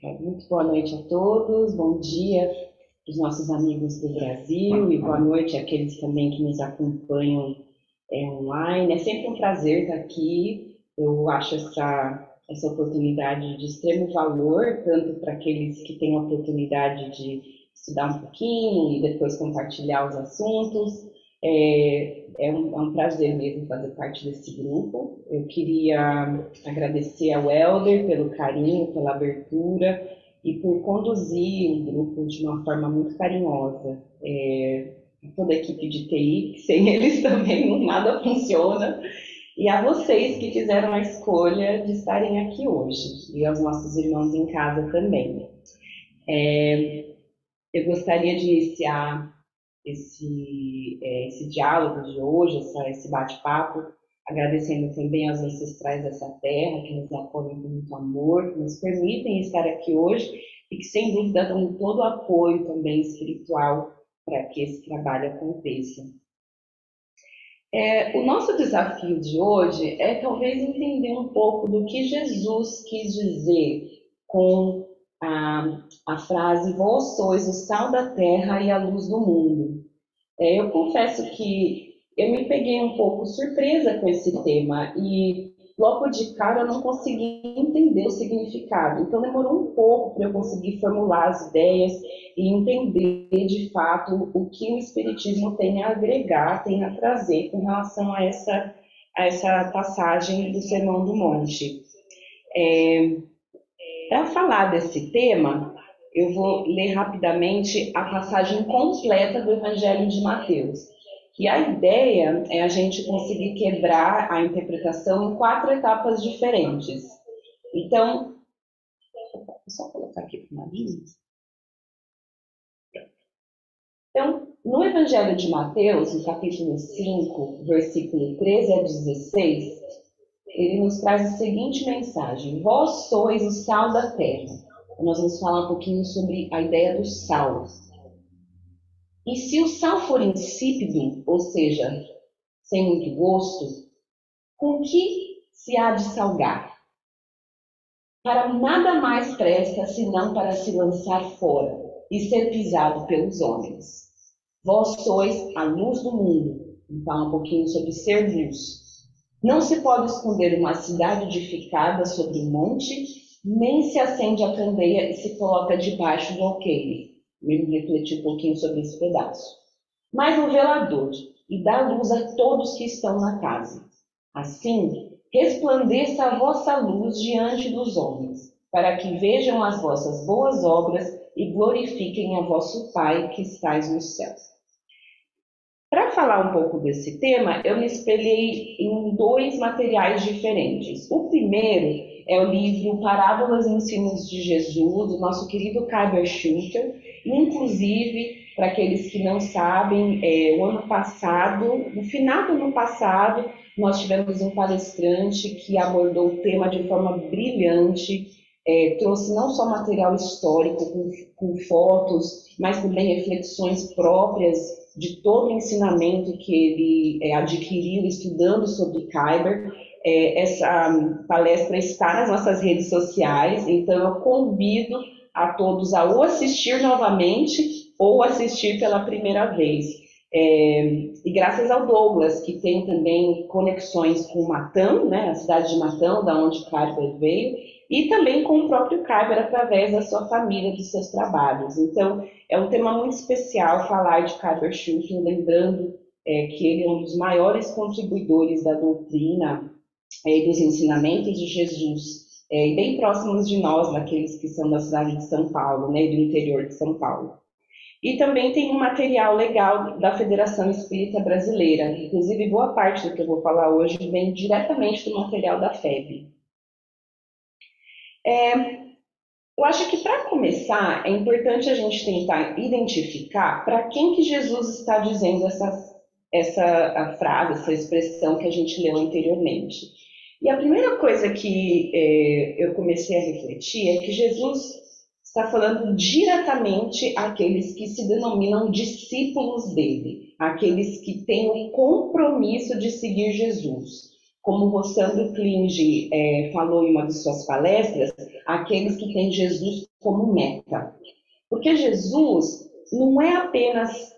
Muito boa noite a todos, bom dia para os nossos amigos do Brasil e boa noite àqueles também que nos acompanham online. É sempre um prazer estar aqui. Eu acho essa oportunidade de extremo valor, tanto para aqueles que têm a oportunidade de estudar um pouquinho e depois compartilhar os assuntos. É um prazer mesmo fazer parte desse grupo. Eu queria agradecer ao Helder pelo carinho, pela abertura e por conduzir o grupo de uma forma muito carinhosa. Toda a equipe de TI, que sem eles também nada funciona, e a vocês que fizeram a escolha de estarem aqui hoje, e aos nossos irmãos em casa também. Eu gostaria de iniciar esse diálogo de hoje, esse bate-papo, agradecendo também aos ancestrais dessa terra, que nos acolhem com muito amor, que nos permitem estar aqui hoje e que, sem dúvida, dão todo o apoio também espiritual para que esse trabalho aconteça. O nosso desafio de hoje é talvez entender um pouco do que Jesus quis dizer com a frase "Vós sois o sal da terra e a luz do mundo". Eu confesso que eu me peguei um pouco surpresa com esse tema e logo de cara eu não consegui entender o significado. Então demorou um pouco para eu conseguir formular as ideias e entender de fato o que o Espiritismo tem a agregar, tem a trazer com relação a essa passagem do Sermão do Monte. Para falar desse tema, eu vou ler rapidamente a passagem completa do Evangelho de Mateus. E a ideia é a gente conseguir quebrar a interpretação em 4 etapas diferentes. Então, vou só colocar aqui para uma linha. Então, no Evangelho de Mateus, no capítulo 5, versículo 13 a 16, ele nos traz a seguinte mensagem: Vós sois o sal da terra. Nós vamos falar um pouquinho sobre a ideia do sal. E se o sal for insípido, ou seja, sem muito gosto, com que se há de salgar? Para nada mais presta senão para se lançar fora e ser pisado pelos homens. Vós sois a luz do mundo. Vamos falar um pouquinho sobre ser luz. Não se pode esconder uma cidade edificada sobre um monte, nem se acende a candeia e se coloca debaixo do alqueire. Eu refleti um pouquinho sobre esse pedaço. Mas o velador, e dá luz a todos que estão na casa. Assim, resplandeça a vossa luz diante dos homens, para que vejam as vossas boas obras e glorifiquem a vosso Pai que estais no céu. Para falar um pouco desse tema, eu me espelhei em 2 materiais diferentes. O primeiro é o livro Parábolas e Ensinos de Jesus, do nosso querido Khyber Schuster. Inclusive, para aqueles que não sabem, o ano passado, no final do ano passado, nós tivemos um palestrante que abordou o tema de forma brilhante, trouxe não só material histórico com fotos, mas também reflexões próprias de todo o ensinamento que ele adquiriu estudando sobre Khyber. Essa palestra está nas nossas redes sociais, então eu convido a todos a ou assistir novamente ou assistir pela primeira vez. E graças ao Douglas, que tem também conexões com Matão, né, a cidade de Matão, da onde Khyber veio, e também com o próprio Khyber através da sua família, dos seus trabalhos. Então, é um tema muito especial falar de Khyber Schuster, lembrando que ele é um dos maiores contribuidores da doutrina e dos ensinamentos de Jesus, e bem próximos de nós, daqueles que são da cidade de São Paulo, né, do interior de São Paulo. E também tem um material legal da Federação Espírita Brasileira, inclusive boa parte do que eu vou falar hoje vem diretamente do material da FEB. Eu acho que para começar é importante a gente tentar identificar para quem que Jesus está dizendo essa frase, essa expressão que a gente leu anteriormente. E a primeira coisa que eu comecei a refletir é que Jesus está falando diretamente àqueles que se denominam discípulos dele, àqueles que têm o compromisso de seguir Jesus. Como Rossandro Klinge falou em uma de suas palestras, aqueles que têm Jesus como meta. Porque Jesus não é apenas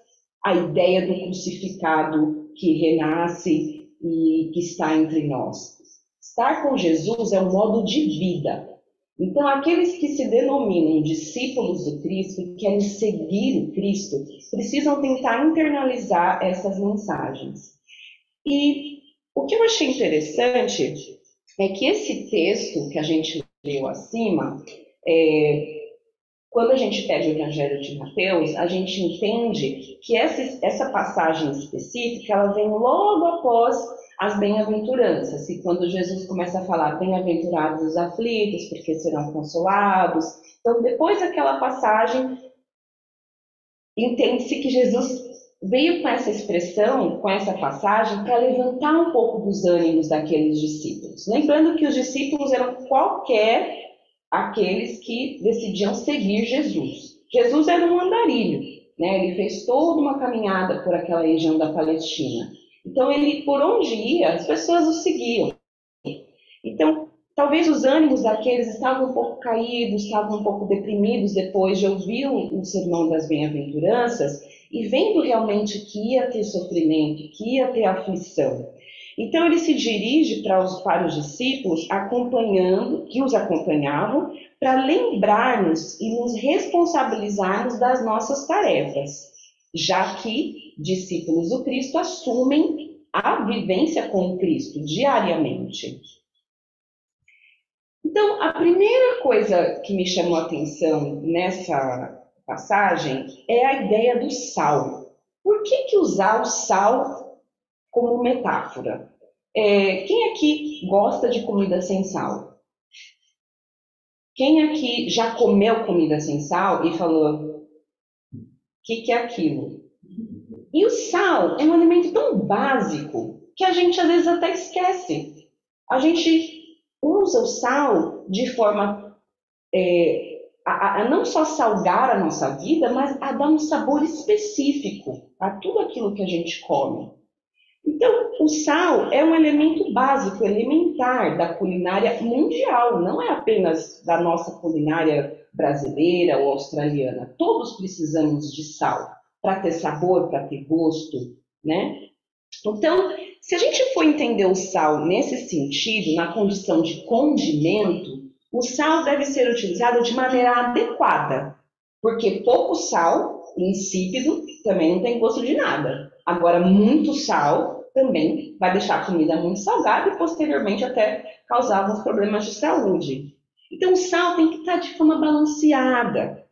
a ideia do crucificado que renasce e que está entre nós. Estar com Jesus é um modo de vida. Então, aqueles que se denominam discípulos do Cristo, que querem seguir o Cristo, precisam tentar internalizar essas mensagens. E o que eu achei interessante é que esse texto que a gente leu acima, quando a gente pega o Evangelho de Mateus, a gente entende que essa passagem específica, ela vem logo após as bem-aventuranças. E quando Jesus começa a falar, bem-aventurados os aflitos, porque serão consolados. Então, depois daquela passagem, entende-se que Jesus veio com essa expressão, com essa passagem, para levantar um pouco dos ânimos daqueles discípulos. Lembrando que os discípulos eram aqueles que decidiam seguir Jesus. Jesus era um andarilho, né? Ele fez toda uma caminhada por aquela região da Palestina. Então, por onde ia, as pessoas o seguiam. Então, talvez os ânimos daqueles estavam um pouco caídos, estavam um pouco deprimidos depois de ouvir o sermão das bem-aventuranças e vendo realmente que ia ter sofrimento, que ia ter aflição. Então, ele se dirige para os discípulos que os acompanhavam, para lembrar-nos e nos responsabilizarmos das nossas tarefas, já que discípulos do Cristo assumem a vivência com o Cristo diariamente. Então, a primeira coisa que me chamou a atenção nessa passagem é a ideia do sal. Por que usar o sal como metáfora? Quem aqui gosta de comida sem sal? Quem aqui já comeu comida sem sal e falou, o que é aquilo? E o sal é um alimento tão básico que a gente às vezes até esquece. A gente usa o sal de forma a não só salgar a nossa vida, mas a dar um sabor específico a tudo aquilo que a gente come. Então, o sal é um elemento básico, elementar da culinária mundial, não é apenas da nossa culinária brasileira ou australiana. Todos precisamos de sal para ter sabor, para ter gosto, né? Então, se a gente for entender o sal nesse sentido, na condição de condimento, o sal deve ser utilizado de maneira adequada, porque pouco sal, insípido, também não tem gosto de nada. Agora, muito sal também vai deixar a comida muito salgada e, posteriormente, até causar alguns problemas de saúde. Então, o sal tem que estar de forma balanceada.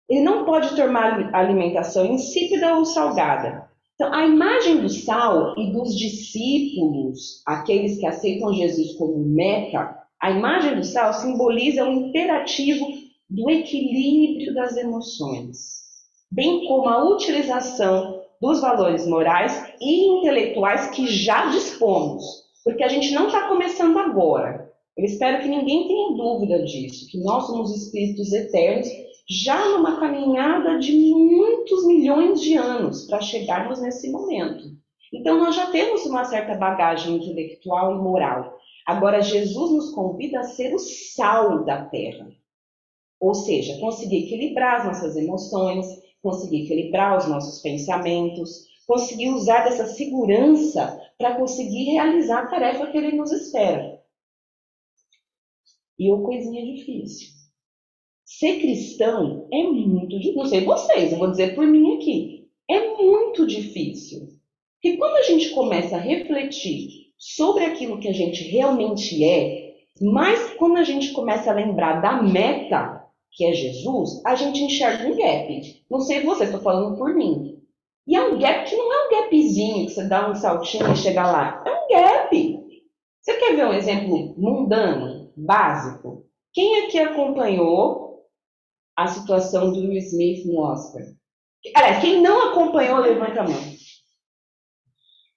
Ele não pode tornar a alimentação insípida ou salgada. Então, a imagem do sal e dos discípulos, aqueles que aceitam Jesus como meta, a imagem do sal simboliza o imperativo do equilíbrio das emoções, bem como a utilização dos valores morais e intelectuais que já dispomos, porque a gente não está começando agora. Eu espero que ninguém tenha dúvida disso, que nós somos espíritos eternos, já numa caminhada de muitos milhões de anos para chegarmos nesse momento. Então, nós já temos uma certa bagagem intelectual e moral. Agora, Jesus nos convida a ser o sal da terra. Ou seja, conseguir equilibrar as nossas emoções, conseguir equilibrar os nossos pensamentos, conseguir usar dessa segurança para conseguir realizar a tarefa que Ele nos espera. E uma coisinha difícil. Ser cristão é muito difícil. Não sei vocês, eu vou dizer por mim aqui. É muito difícil. Porque quando a gente começa a refletir sobre aquilo que a gente realmente é, mas quando a gente começa a lembrar da meta, que é Jesus, a gente enxerga um gap. Não sei vocês, estou falando por mim. E é um gap que não é um gapzinho, que você dá um saltinho e chega lá. É um gap. Você quer ver um exemplo mundano, básico? Quem aqui acompanhou a situação do Will Smith no Oscar? Aliás, quem não acompanhou, levanta a mão.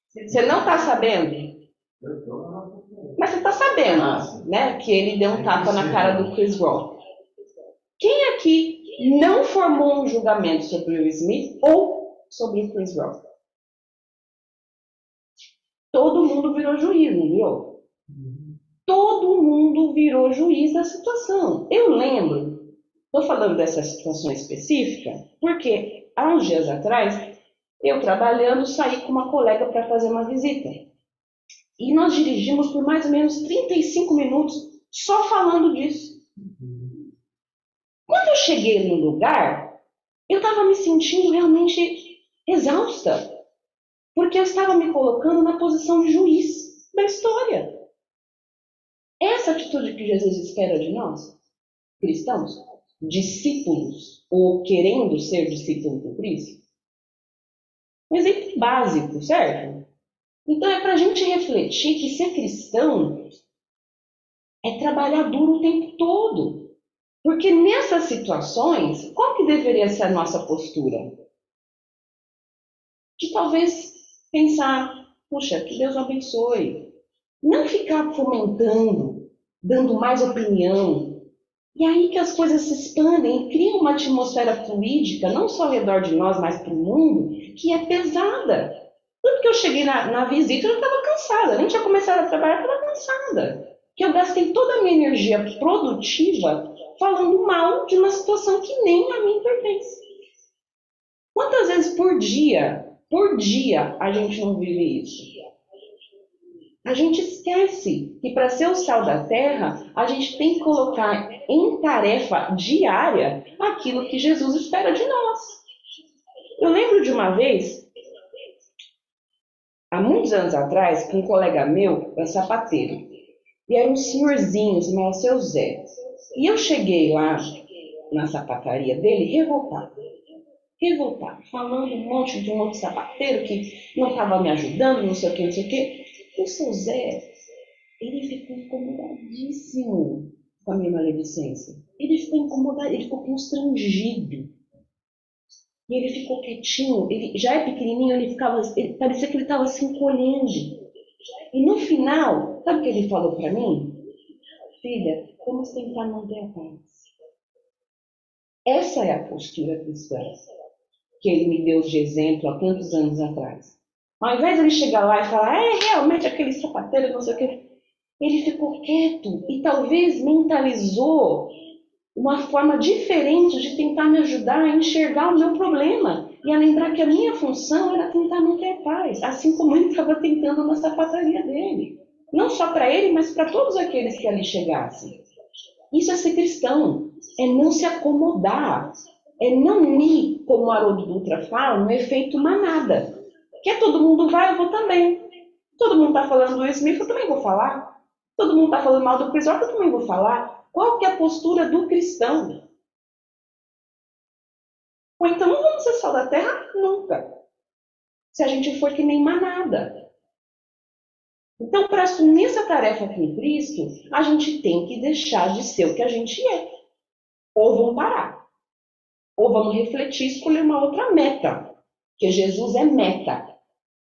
Você não está sabendo? Mas você está sabendo, né? Que ele deu um tapa na cara do Chris Rock. Quem aqui não formou um julgamento sobre o Will Smith ou sobre o Chris Rock? Todo mundo virou juiz, não viu? todo mundo virou juiz da situação. Eu lembro, estou falando dessa situação específica, porque há uns dias atrás, eu trabalhando, saí com uma colega para fazer uma visita. E nós dirigimos por mais ou menos 35 minutos só falando disso. Quando eu cheguei no lugar, eu estava me sentindo realmente exausta, porque eu estava me colocando na posição de juiz da história. Essa atitude que Jesus espera de nós, cristãos, discípulos, ou querendo ser discípulo do Cristo, um exemplo básico, certo? Então é para a gente refletir que ser cristão é trabalhar duro o tempo todo. Porque nessas situações, qual que deveria ser a nossa postura? De talvez pensar, puxa, que Deus abençoe. Não ficar fomentando, dando mais opinião. E aí que as coisas se expandem e criam uma atmosfera fluídica, não só ao redor de nós, mas para o mundo, que é pesada. Tanto que eu cheguei na visita, eu estava cansada, nem tinha começado a trabalhar, eu estava cansada. Que eu gastei toda a minha energia produtiva falando mal de uma situação que nem a mim pertence. Quantas vezes por dia, a gente não vive isso? A gente esquece que para ser o sal da terra, a gente tem que colocar em tarefa diária aquilo que Jesus espera de nós. Eu lembro de uma vez, há muitos anos atrás, que um colega meu era sapateiro. E era um senhorzinho, se chamava Seu Zé. E eu cheguei lá na sapataria dele revoltada, falando um monte de um outro sapateiro que não estava me ajudando, não sei o que, não sei o que. O Seu Zé, ele ficou incomodadíssimo com a minha maledicência. Ele ficou incomodado, ele ficou constrangido. E ele ficou quietinho, ele já é pequenininho, ele parecia que ele estava se encolhendo. E no final, sabe o que ele falou para mim? Filha, vamos tentar manter a paz. Essa é a postura cristã que ele me deu de exemplo há tantos anos atrás. Ao invés de ele chegar lá e falar, realmente aquele sapateiro, não sei o quê, ele ficou quieto e talvez mentalizou uma forma diferente de tentar me ajudar a enxergar o meu problema e a lembrar que a minha função era tentar manter a paz, assim como ele estava tentando na sapataria dele. Não só para ele, mas para todos aqueles que ali chegassem. Isso é ser cristão, é não se acomodar, é não ir, como o Haroldo Dutra fala, no efeito manada. Quer todo mundo vai, eu vou também. Todo mundo está falando do Will Smith, eu também vou falar. Todo mundo está falando mal do Chris Rock, eu também vou falar. Qual que é a postura do cristão? Ou então não vamos ser sal da terra nunca. Se a gente for que nem manada. Então, para assumir essa tarefa com Cristo, a gente tem que deixar de ser o que a gente é. Ou vamos parar. Ou vamos refletir e escolher uma outra meta. Porque Jesus é meta.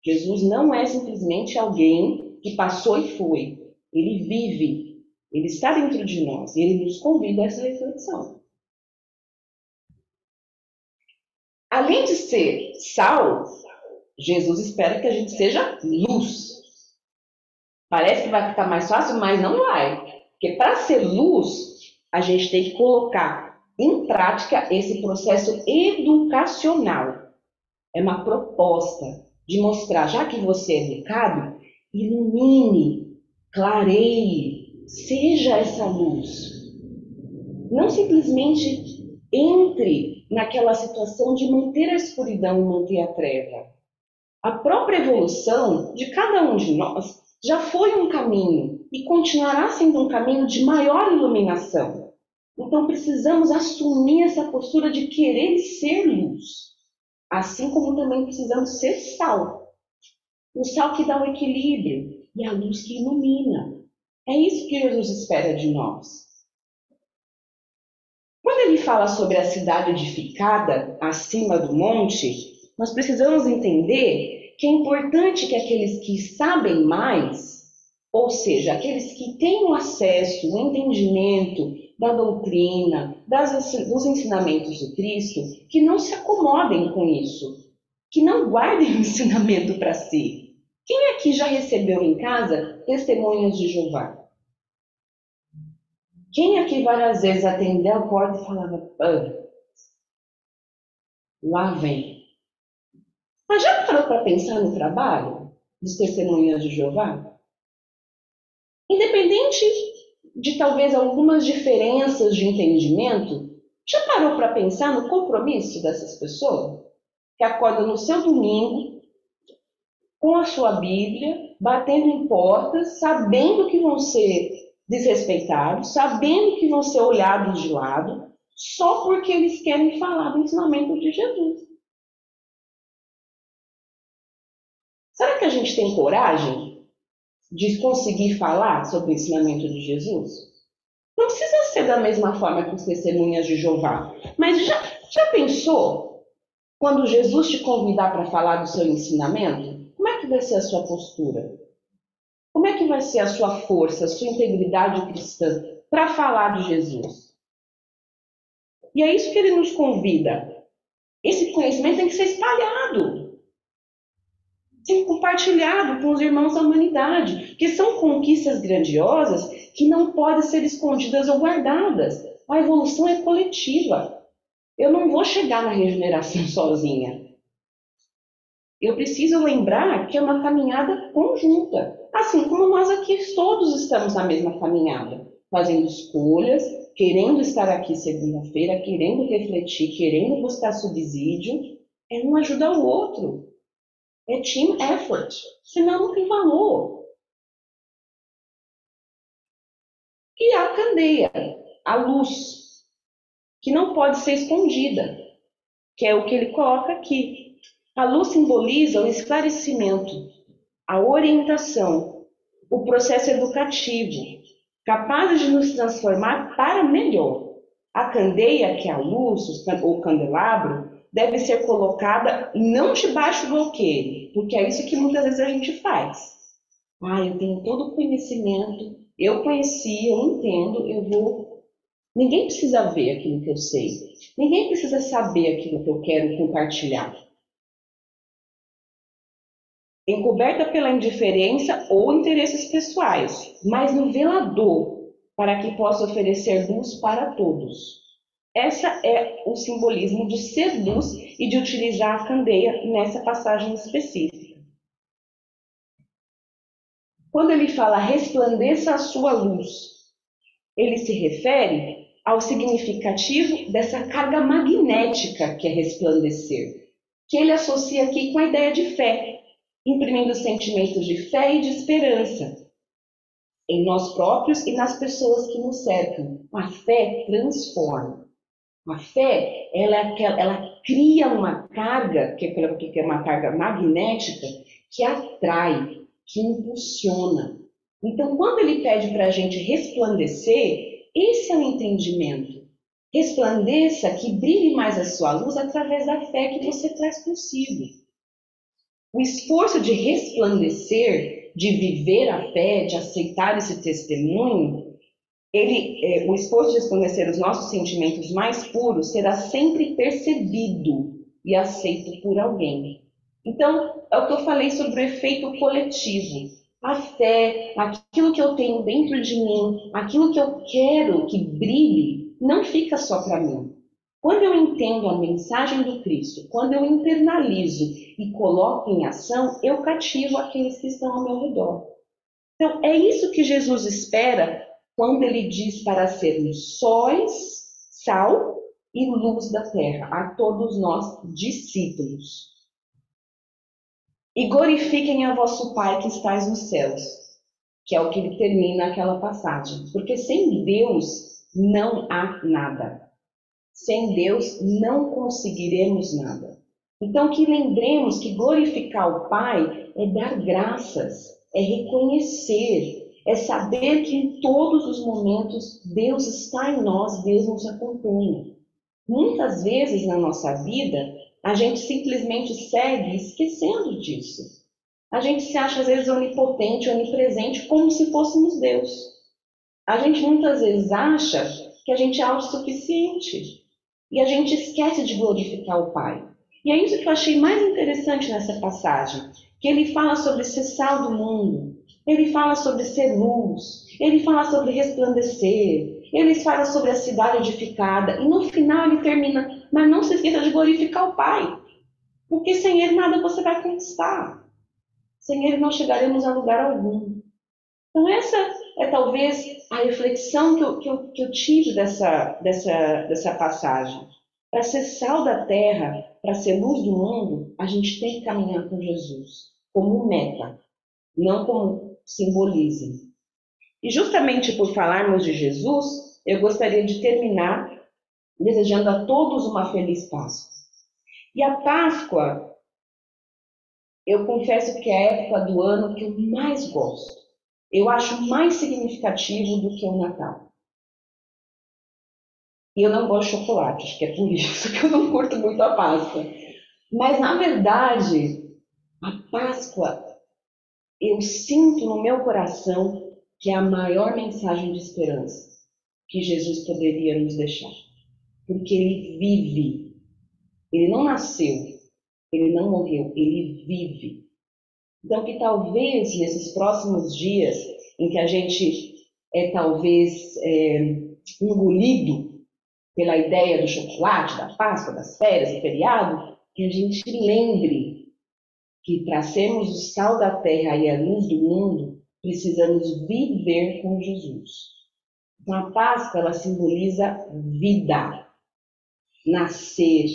Jesus não é simplesmente alguém que passou e foi. Ele vive. Ele está dentro de nós. E ele nos convida a essa reflexão. Além de ser sal, Jesus espera que a gente seja luz. Parece que vai ficar mais fácil, mas não vai. Porque para ser luz, a gente tem que colocar em prática esse processo educacional. É uma proposta de mostrar, já que você é educado, ilumine, clareie, seja essa luz. Não simplesmente entre naquela situação de manter a escuridão e manter a treva. A própria evolução de cada um de nós já foi um caminho e continuará sendo um caminho de maior iluminação. Então precisamos assumir essa postura de querer ser luz, assim como também precisamos ser sal. O sal que dá o equilíbrio e a luz que ilumina. É isso que Jesus espera de nós. Quando ele fala sobre a cidade edificada acima do monte, nós precisamos entender que é importante que aqueles que sabem mais, ou seja, aqueles que têm o acesso, o entendimento da doutrina, dos ensinamentos do Cristo, que não se acomodem com isso, que não guardem o ensinamento para si. Quem aqui já recebeu em casa testemunhas de Jeová? Quem aqui várias vezes atendeu a porta e falava, lá vem. Mas já parou para pensar no trabalho dos testemunhas de Jeová? Independente de talvez algumas diferenças de entendimento, já parou para pensar no compromisso dessas pessoas? Que acordam no seu domingo, com a sua Bíblia, batendo em portas, sabendo que vão ser desrespeitados, sabendo que vão ser olhados de lado, só porque eles querem falar do ensinamento de Jesus. Será que a gente tem coragem de conseguir falar sobre o ensinamento de Jesus? Não precisa ser da mesma forma que os testemunhas de Jeová, mas já pensou quando Jesus te convidar para falar do seu ensinamento? Como é que vai ser a sua postura? Como é que vai ser a sua força, a sua integridade cristã para falar de Jesus? E é isso que ele nos convida. Esse conhecimento tem que ser espalhado, tem que ser compartilhado com os irmãos da humanidade, que são conquistas grandiosas que não podem ser escondidas ou guardadas. A evolução é coletiva. Eu não vou chegar na regeneração sozinha. Eu preciso lembrar que é uma caminhada conjunta. Assim como nós aqui todos estamos na mesma caminhada, fazendo escolhas, querendo estar aqui segunda-feira, querendo refletir, querendo buscar subsídio. Um ajuda o outro. É team effort. Senão não tem valor. E a candeia, a luz, que não pode ser escondida, que é o que ele coloca aqui. A luz simboliza o esclarecimento, a orientação, o processo educativo, capaz de nos transformar para melhor. A candeia, que é a luz, o candelabro, deve ser colocada não debaixo do alqueire, porque é isso que muitas vezes a gente faz. Eu tenho todo o conhecimento, eu conheci, eu entendo, eu vou. Ninguém precisa ver aquilo que eu sei. Ninguém precisa saber aquilo que eu quero compartilhar. Encoberta pela indiferença ou interesses pessoais, mas no velador, para que possa oferecer luz para todos. Essa é o simbolismo de ser luz e de utilizar a candeia nessa passagem específica. Quando ele fala resplandeça a sua luz, ele se refere ao significativo dessa carga magnética que é resplandecer, que ele associa aqui com a ideia de fé, imprimindo sentimentos de fé e de esperança em nós próprios e nas pessoas que nos cercam. A fé transforma. A fé, ela cria uma carga, que é uma carga magnética, que atrai, que impulsiona. Então, quando ele pede para a gente resplandecer, esse é o entendimento. Resplandeça, que brilhe mais a sua luz através da fé que você traz consigo. O esforço de resplandecer, de viver a fé, de aceitar esse testemunho, o esforço de resplandecer os nossos sentimentos mais puros será sempre percebido e aceito por alguém. Então, é o que eu falei sobre o efeito coletivo. A fé, aquilo que eu tenho dentro de mim, aquilo que eu quero que brilhe, não fica só para mim. Quando eu entendo a mensagem do Cristo, quando eu internalizo e coloco em ação, eu cativo aqueles que estão ao meu redor. Então, é isso que Jesus espera quando ele diz para sermos sóis, sal e luz da terra, a todos nós discípulos. E glorifiquem a vosso Pai que estais nos céus, que é o que ele termina aquela passagem. Porque sem Deus não há nada. Sem Deus não conseguiremos nada. Então que lembremos que glorificar o Pai é dar graças, é reconhecer, é saber que em todos os momentos Deus está em nós, Deus nos acompanha. Muitas vezes na nossa vida, a gente simplesmente segue esquecendo disso. A gente se acha às vezes onipotente, onipresente, como se fôssemos Deus. A gente muitas vezes acha que a gente é autossuficiente. E a gente esquece de glorificar o Pai. E é isso que eu achei mais interessante nessa passagem. Que ele fala sobre ser sal do mundo. Ele fala sobre ser luz. Ele fala sobre resplandecer. Eles falam sobre a cidade edificada e no final ele termina, mas não se esqueça de glorificar o Pai, porque sem ele nada você vai conquistar. Sem ele não chegaremos a lugar algum. Então essa é talvez a reflexão que eu tive dessa passagem. Para ser sal da terra, para ser luz do mundo, a gente tem que caminhar com Jesus, como meta, não como simbolismo. E justamente por falarmos de Jesus, eu gostaria de terminar desejando a todos uma feliz Páscoa. E a Páscoa, eu confesso que é a época do ano que eu mais gosto. Eu acho mais significativo do que o Natal. E eu não gosto de chocolate, acho que é por isso que eu não curto muito a Páscoa. Mas, na verdade, a Páscoa, eu sinto no meu coração que é a maior mensagem de esperança que Jesus poderia nos deixar. Porque ele vive. Ele não nasceu, ele não morreu, ele vive. Então, que talvez nesses próximos dias, em que a gente talvez engolido pela ideia do chocolate, da Páscoa, das férias, do feriado, que a gente lembre que para sermos o sal da terra e a luz do mundo, precisamos viver com Jesus. Então, a Páscoa, ela simboliza vida, nascer.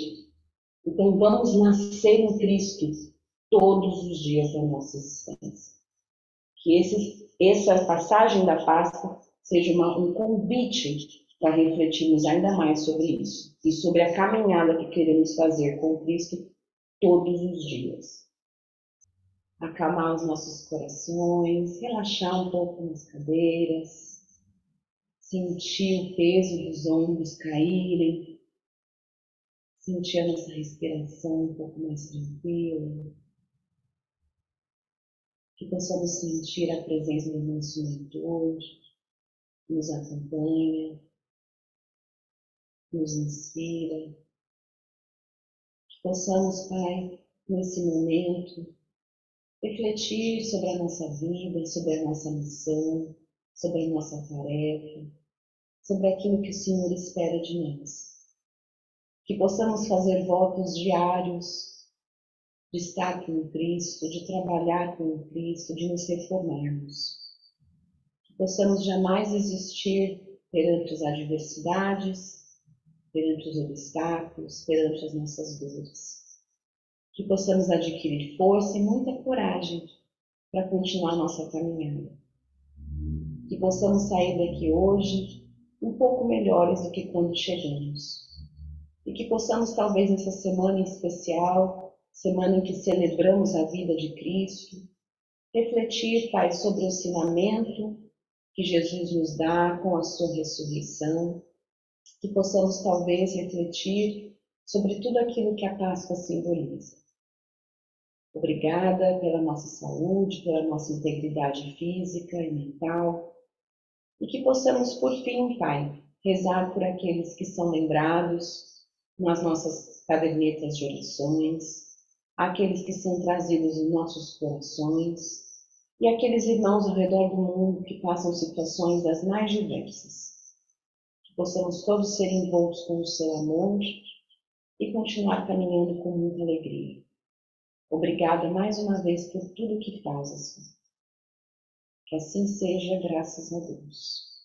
Então, vamos nascer em Cristo todos os dias da nossa existência. Que essa passagem da Páscoa seja um convite para refletirmos ainda mais sobre isso e sobre a caminhada que queremos fazer com Cristo todos os dias. Acalmar os nossos corações, relaxar um pouco nas cadeiras, sentir o peso dos ombros caírem, sentir a nossa respiração um pouco mais tranquila, que possamos sentir a presença do nosso mentor, que nos acompanha, nos inspira, que possamos, Pai, nesse momento, refletir sobre a nossa vida, sobre a nossa missão, sobre a nossa tarefa, sobre aquilo que o Senhor espera de nós. Que possamos fazer votos diários de estar com Cristo, de trabalhar com Cristo, de nos reformarmos. Que possamos jamais desistir perante as adversidades, perante os obstáculos, perante as nossas dores. Que possamos adquirir força e muita coragem para continuar nossa caminhada. Que possamos sair daqui hoje um pouco melhores do que quando chegamos. E que possamos, talvez nessa semana em especial, semana em que celebramos a vida de Cristo, refletir, Pai, sobre o ensinamento que Jesus nos dá com a sua ressurreição. Que possamos, talvez, refletir sobre tudo aquilo que a Páscoa simboliza. Obrigada pela nossa saúde, pela nossa integridade física e mental. E que possamos, por fim, Pai, rezar por aqueles que são lembrados nas nossas cadernetas de orações, aqueles que são trazidos em nossos corações e aqueles irmãos ao redor do mundo que passam situações das mais diversas. Que possamos todos ser envoltos com o seu amor e continuar caminhando com muita alegria. Obrigada mais uma vez por tudo que fazes. Que assim seja, graças a Deus.